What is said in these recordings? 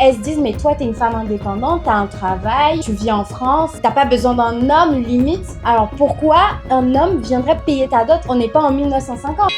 Elles se disent mais toi t'es une femme indépendante, t'as un travail, tu vis en France, t'as pas besoin d'un homme limite. Alors pourquoi un homme viendrait payer ta dot? On n'est pas en 1950.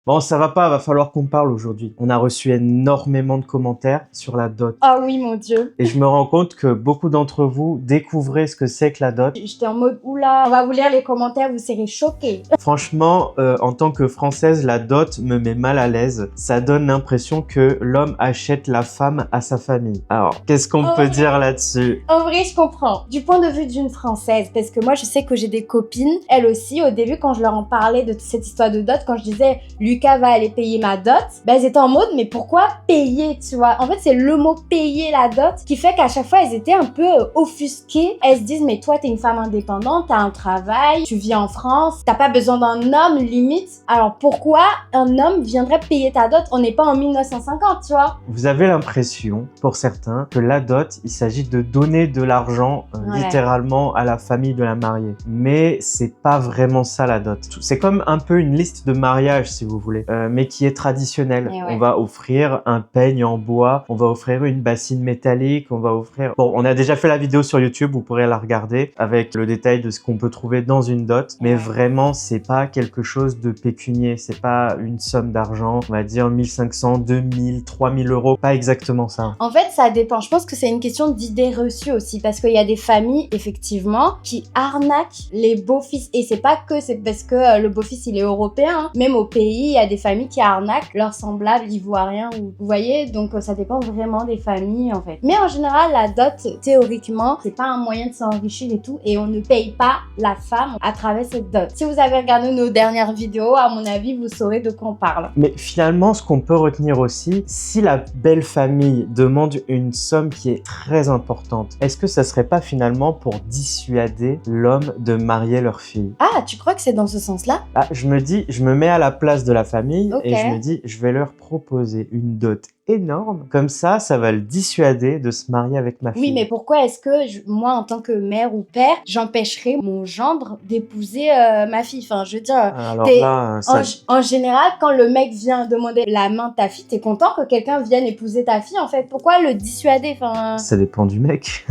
Bon, ça va pas, va falloir qu'on parle aujourd'hui. On a reçu énormément de commentaires sur la dot. Oh oui mon Dieu. Et je me rends compte que beaucoup d'entre vous découvrez ce que c'est que la dot. J'étais en mode oula, on va vous lire les commentaires, vous serez choqués. Franchement, en tant que Française, la dot me met mal à l'aise. Ça donne l'impression que l'homme achète la femme à sa famille. Alors, qu'est-ce qu'on peut dire là-dessus? En vrai, je comprends. Du point de vue d'une Française, parce que moi, je sais que j'ai des copines, elles aussi, au début, quand je leur en parlais de cette histoire de dot, quand je disais Lucas va aller payer ma dot, ben, elles étaient en mode, mais pourquoi payer, tu vois? En fait, c'est le mot payer la dot qui fait qu'à chaque fois, elles étaient un peu offusquées. Elles se disent, mais toi, t'es une femme indépendante, t'as un travail, tu vis en France, t'as pas besoin d'un homme limite. Alors pourquoi un homme viendrait payer ta dot? On n'est pas en 1950, tu vois? Vous avez l'impression, pour certains, que la dot, il s'agit de donner de l'argent littéralement à la famille de la mariée. Mais c'est pas vraiment ça la dot. C'est comme un peu une liste de mariage, si vous voulez, mais qui est traditionnelle. On va offrir un peigne en bois, on va offrir une bassine métallique, on va offrir... Bon, on a déjà fait la vidéo sur YouTube, vous pourrez la regarder avec le détail de ce qu'on peut trouver dans une dot. Mais vraiment, c'est pas quelque chose de pécunier, c'est pas une somme d'argent, on va dire 1500, 2000, 3000 euros, pas exactement ça. En fait, ça dépend. Je pense que c'est une question d'idées reçues aussi, parce qu'il y a des familles, effectivement, qui arnaquent les beaux-fils. Et c'est pas que c'est parce que le beau-fils, il est européen. Hein. Même au pays, il y a des familles qui arnaquent leurs semblables ivoiriens. Vous voyez? Donc, ça dépend vraiment des familles, en fait. Mais en général, la dot, théoriquement, c'est pas un moyen de s'enrichir et tout. Et on ne paye pas la femme à travers cette dot. Si vous avez regardé nos dernières vidéos, à mon avis, vous saurez de quoi on parle. Mais finalement, ce qu'on peut retenir aussi, si la belle famille demande une somme qui est très importante, est-ce que ça serait pas finalement pour dissuader l'homme de marier leur fille? Ah, tu crois que c'est dans ce sens-là? Ah, je me dis, je me mets à la place de la famille et je me dis, je vais leur proposer une dot énorme. Comme ça va le dissuader de se marier avec ma fille. Oui, mais pourquoi est-ce que moi, en tant que mère ou père, j'empêcherais mon gendre d'épouser ma fille? Enfin, je veux dire, alors là, en général, quand le mec vient demander la main de ta fille, t'es content que quelqu'un vienne épouser ta fille, en fait. Pourquoi le dissuader? Enfin... Ça dépend du mec.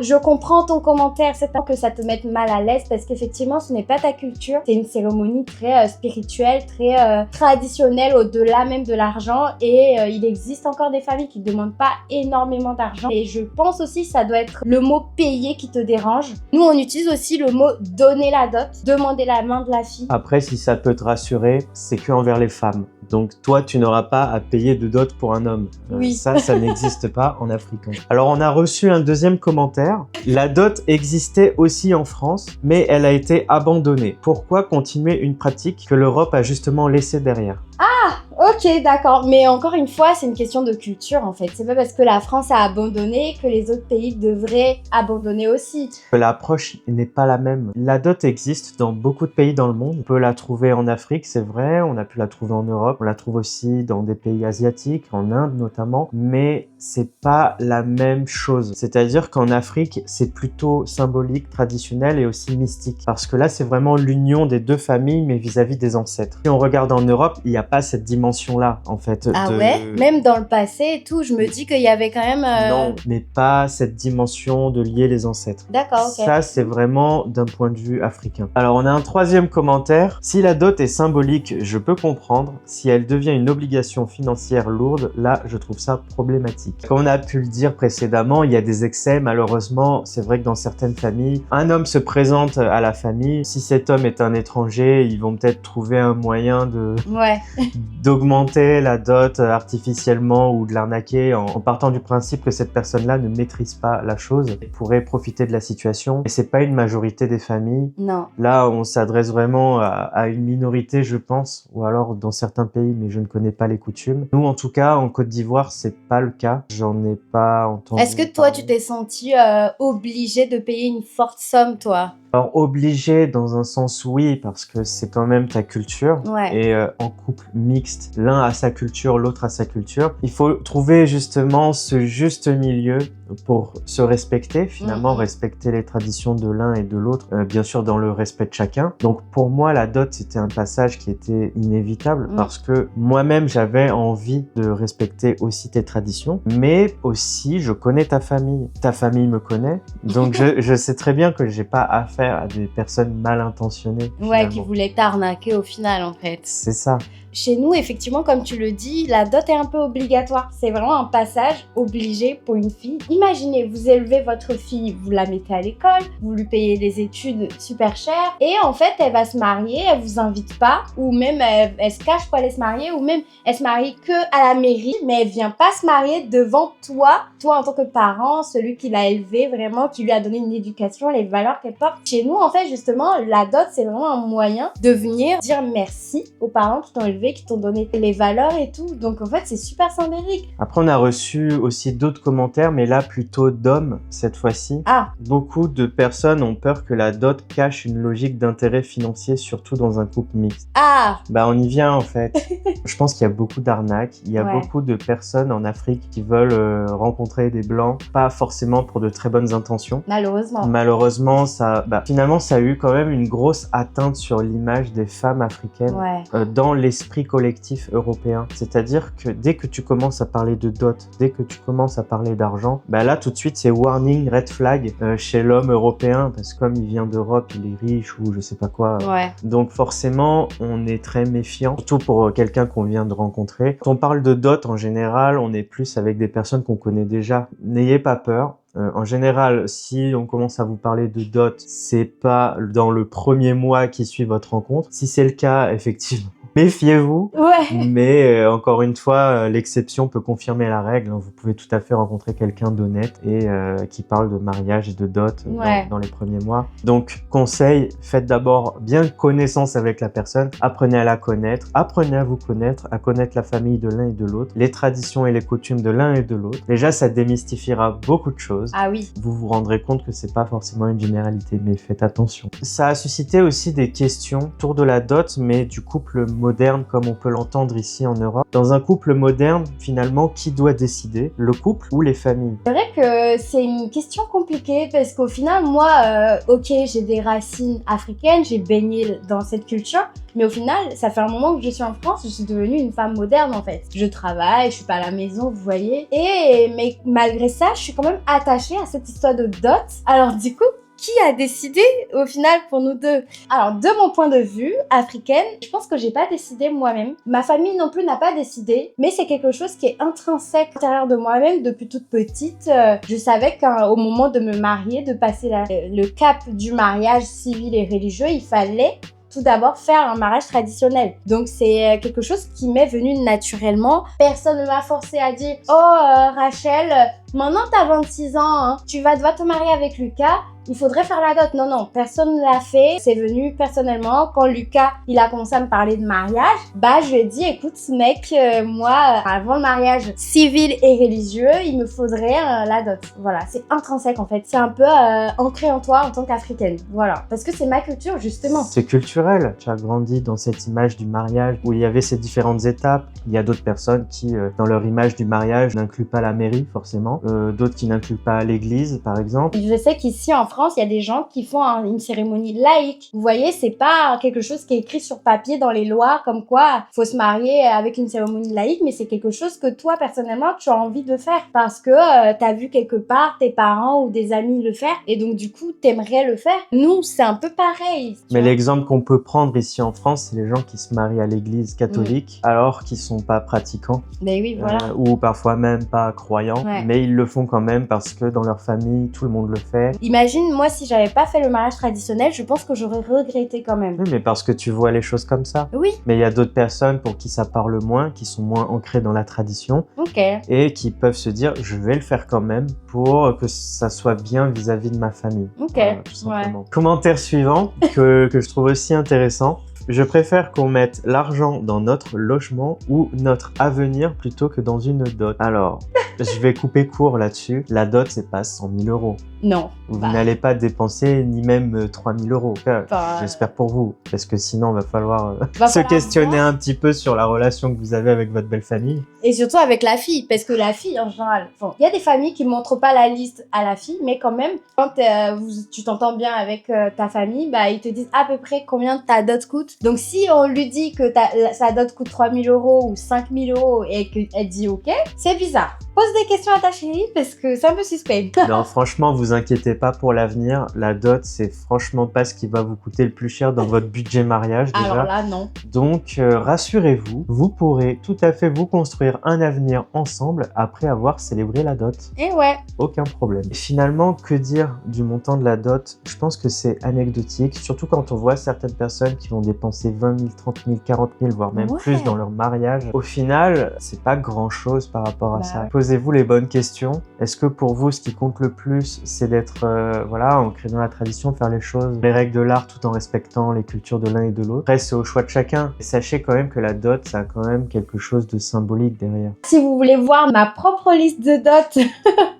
Je comprends ton commentaire, c'est pas que ça te mette mal à l'aise parce qu'effectivement ce n'est pas ta culture, c'est une cérémonie très spirituelle, très traditionnelle au-delà même de l'argent et il existe encore des familles qui ne demandent pas énormément d'argent et je pense aussi que ça doit être le mot payer qui te dérange. Nous on utilise aussi le mot donner la dot, demander la main de la fille. Après si ça peut te rassurer, c'est que envers les femmes. Donc toi, tu n'auras pas à payer de dot pour un homme. Oui. Ça n'existe pas en Afrique. Alors on a reçu un deuxième commentaire. La dot existait aussi en France, mais elle a été abandonnée. Pourquoi continuer une pratique que l'Europe a justement laissée derrière? Ah, ok, d'accord. Mais encore une fois, c'est une question de culture, en fait. C'est pas parce que la France a abandonné que les autres pays devraient abandonner aussi. L'approche n'est pas la même. La dot existe dans beaucoup de pays dans le monde. On peut la trouver en Afrique, c'est vrai. On a pu la trouver en Europe. On la trouve aussi dans des pays asiatiques, en Inde notamment. Mais c'est pas la même chose. C'est-à-dire qu'en Afrique, c'est plutôt symbolique, traditionnel et aussi mystique. Parce que là, c'est vraiment l'union des deux familles, mais vis-à-vis des ancêtres. Si on regarde en Europe, il n'y a pas cette dimension-là, en fait. Ah ouais? Même dans le passé et tout, je me dis qu'il y avait quand même... Non, mais pas cette dimension de lier les ancêtres. D'accord, ok. Ça, c'est vraiment d'un point de vue africain. Alors, on a un troisième commentaire. Si la dot est symbolique, je peux comprendre. Si elle devient une obligation financière lourde, là, je trouve ça problématique. Comme on a pu le dire précédemment, il y a des excès. Malheureusement, c'est vrai que dans certaines familles, un homme se présente à la famille. Si cet homme est un étranger, ils vont peut-être trouver un moyen de... d'augmenter la dot artificiellement ou de l'arnaquer en partant du principe que cette personne-là ne maîtrise pas la chose et pourrait profiter de la situation. Et c'est pas une majorité des familles. Non. Là, on s'adresse vraiment à une minorité, je pense, ou alors dans certains pays, mais je ne connais pas les coutumes. Nous, en tout cas, en Côte d'Ivoire, c'est pas le cas. J'en ai pas entendu. Est-ce que toi, tu t'es senti obligé de payer une forte somme, toi? Alors obligé dans un sens oui, parce que c'est quand même ta culture. Ouais. Et en couple mixte, l'un a sa culture, l'autre a sa culture. Il faut trouver justement ce juste milieu pour se respecter, finalement respecter les traditions de l'un et de l'autre, bien sûr dans le respect de chacun. Donc pour moi la dot c'était un passage qui était inévitable parce que moi-même j'avais envie de respecter aussi tes traditions, mais aussi je connais ta famille me connaît, donc je sais très bien que j'ai pas affaire à des personnes mal intentionnées. Ouais, qui voulaient t'arnaquer au final en fait. C'est ça. Chez nous, effectivement, comme tu le dis, la dot est un peu obligatoire. C'est vraiment un passage obligé pour une fille. Imaginez, vous élevez votre fille, vous la mettez à l'école, vous lui payez des études super chères, et en fait, elle va se marier, elle vous invite pas, ou même elle se cache pour aller se marier, ou même elle se marie que à la mairie, mais elle vient pas se marier devant toi en tant que parent, celui qui l'a élevée vraiment, qui lui a donné une éducation, les valeurs qu'elle porte. Chez nous, en fait, justement, la dot, c'est vraiment un moyen de venir dire merci aux parents qui t'ont élevé, qui t'ont donné les valeurs et tout. Donc en fait, c'est super symbolique. Après, on a reçu aussi d'autres commentaires, mais là plutôt d'hommes cette fois-ci. Ah. Beaucoup de personnes ont peur que la dot cache une logique d'intérêt financier, surtout dans un couple mixte. Ah. Bah on y vient en fait. Je pense qu'il y a beaucoup d'arnaques. Il y a beaucoup de personnes en Afrique qui veulent rencontrer des blancs, pas forcément pour de très bonnes intentions. Malheureusement. Malheureusement, finalement, ça a eu quand même une grosse atteinte sur l'image des femmes africaines dans l'esprit collectif européen. C'est-à-dire que dès que tu commences à parler de dot, dès que tu commences à parler d'argent, bah là tout de suite c'est warning, red flag chez l'homme européen, parce que comme il vient d'Europe, il est riche ou je sais pas quoi. Donc forcément, on est très méfiant, surtout pour quelqu'un qu'on vient de rencontrer. Quand on parle de dot en général, on est plus avec des personnes qu'on connaît déjà. N'ayez pas peur. En général, si on commence à vous parler de dot, c'est pas dans le premier mois qui suit votre rencontre. Si c'est le cas, effectivement, méfiez-vous. Mais encore une fois, l'exception peut confirmer la règle. Vous pouvez tout à fait rencontrer quelqu'un d'honnête et qui parle de mariage et de dot dans les premiers mois. Donc, conseil, faites d'abord bien connaissance avec la personne. Apprenez à la connaître. Apprenez à vous connaître, à connaître la famille de l'un et de l'autre, les traditions et les coutumes de l'un et de l'autre. Déjà, ça démystifiera beaucoup de choses. Ah oui. Vous vous rendrez compte que c'est pas forcément une généralité, mais faites attention. Ça a suscité aussi des questions autour de la dot, mais du couple moderne comme on peut l'entendre ici en Europe. Dans un couple moderne, finalement, qui doit décider? Le couple ou les familles? C'est vrai que c'est une question compliquée parce qu'au final, moi, ok, j'ai des racines africaines, j'ai baigné dans cette culture, mais au final, ça fait un moment que je suis en France, je suis devenue une femme moderne en fait. Je travaille, je suis pas à la maison, vous voyez. Mais malgré ça, je suis quand même attachée à cette histoire de dot. Alors du coup, qui a décidé au final pour nous deux? Alors, de mon point de vue africaine, je pense que j'ai pas décidé moi-même. Ma famille non plus n'a pas décidé, mais c'est quelque chose qui est intrinsèque à l'intérieur de moi-même depuis toute petite. Je savais qu'au moment de me marier, de passer le cap du mariage civil et religieux, il fallait tout d'abord faire un mariage traditionnel. Donc c'est quelque chose qui m'est venu naturellement. Personne ne m'a forcé à dire « Oh Rachel, maintenant t'as 26 ans, hein, tu vas devoir te marier avec Lucas. Il faudrait faire la dot. » Non, personne ne l'a fait. C'est venu personnellement. Quand Lucas, il a commencé à me parler de mariage, je lui ai dit, écoute, mec, moi, avant le mariage civil et religieux, il me faudrait la dot. Voilà, c'est intrinsèque en fait. C'est un peu ancré en toi en tant qu'Africaine. Voilà, parce que c'est ma culture, justement. C'est culturel. Tu as grandi dans cette image du mariage où il y avait ces différentes étapes. Il y a d'autres personnes qui, dans leur image du mariage, n'incluent pas la mairie, forcément. D'autres qui n'incluent pas l'église, par exemple. Je sais qu'ici, en France, il y a des gens qui font une cérémonie laïque. Vous voyez, c'est pas quelque chose qui est écrit sur papier dans les lois, comme quoi faut se marier avec une cérémonie laïque, mais c'est quelque chose que toi, personnellement, tu as envie de faire parce que t'as vu quelque part tes parents ou des amis le faire et donc du coup, t'aimerais le faire. Nous, c'est un peu pareil. Mais l'exemple qu'on peut prendre ici en France, c'est les gens qui se marient à l'église catholique alors qu'ils sont pas pratiquants. Mais oui, voilà. Ou parfois même pas croyants, mais ils le font quand même parce que dans leur famille, tout le monde le fait. Imagine, moi, si j'avais pas fait le mariage traditionnel, je pense que j'aurais regretté quand même. Oui, mais parce que tu vois les choses comme ça. Oui. Mais il y a d'autres personnes pour qui ça parle moins, qui sont moins ancrées dans la tradition. Ok. Et qui peuvent se dire, je vais le faire quand même pour que ça soit bien vis-à-vis de ma famille. Ok. Voilà, tout simplement. Commentaire suivant, que je trouve aussi intéressant. Je préfère qu'on mette l'argent dans notre logement ou notre avenir plutôt que dans une dot. Alors, Je vais couper court là-dessus. La dot, c'est pas 100 000 euros. Non. Vous n'allez pas dépenser ni même 3 000 euros. Bah, J'espère pour vous. Parce que sinon, va falloir va se falloir questionner voir. un petit peu sur la relation que vous avez avec votre belle famille. Et surtout avec la fille, parce que la fille, en général, bon, il y a des familles qui montrent pas la liste à la fille, mais quand même, quand tu t'entends bien avec ta famille, bah, ils te disent à peu près combien ta dot coûte. Donc, si on lui dit que sa dot coûte 3 000 euros ou 5 000 euros et qu'elle dit OK, c'est bizarre. Pose des questions à ta chérie, parce que c'est un peu suspect. Non, franchement, vous inquiétez pas pour l'avenir. La dot, c'est franchement pas ce qui va vous coûter le plus cher dans votre budget mariage déjà. Alors là, non. Donc, rassurez-vous, vous pourrez tout à fait vous construire un avenir ensemble après avoir célébré la dot. Et ouais. Aucun problème. Et finalement, que dire du montant de la dot? Je pense que c'est anecdotique, surtout quand on voit certaines personnes qui vont dépenser 20 000, 30 000, 40 000, voire même plus dans leur mariage. Au final, c'est pas grand-chose par rapport à ça. Ouais. Posez-vous les bonnes questions. Est-ce que pour vous, ce qui compte le plus, c'est d'être, ancré dans la tradition, faire les choses, les règles de l'art tout en respectant les cultures de l'un et de l'autre? Après, c'est au choix de chacun. Et sachez quand même que la dot, ça a quand même quelque chose de symbolique derrière. Si vous voulez voir ma propre liste de dot,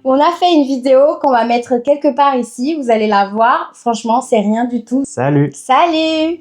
on a fait une vidéo qu'on va mettre quelque part ici. Vous allez la voir. Franchement, c'est rien du tout. Salut! Salut!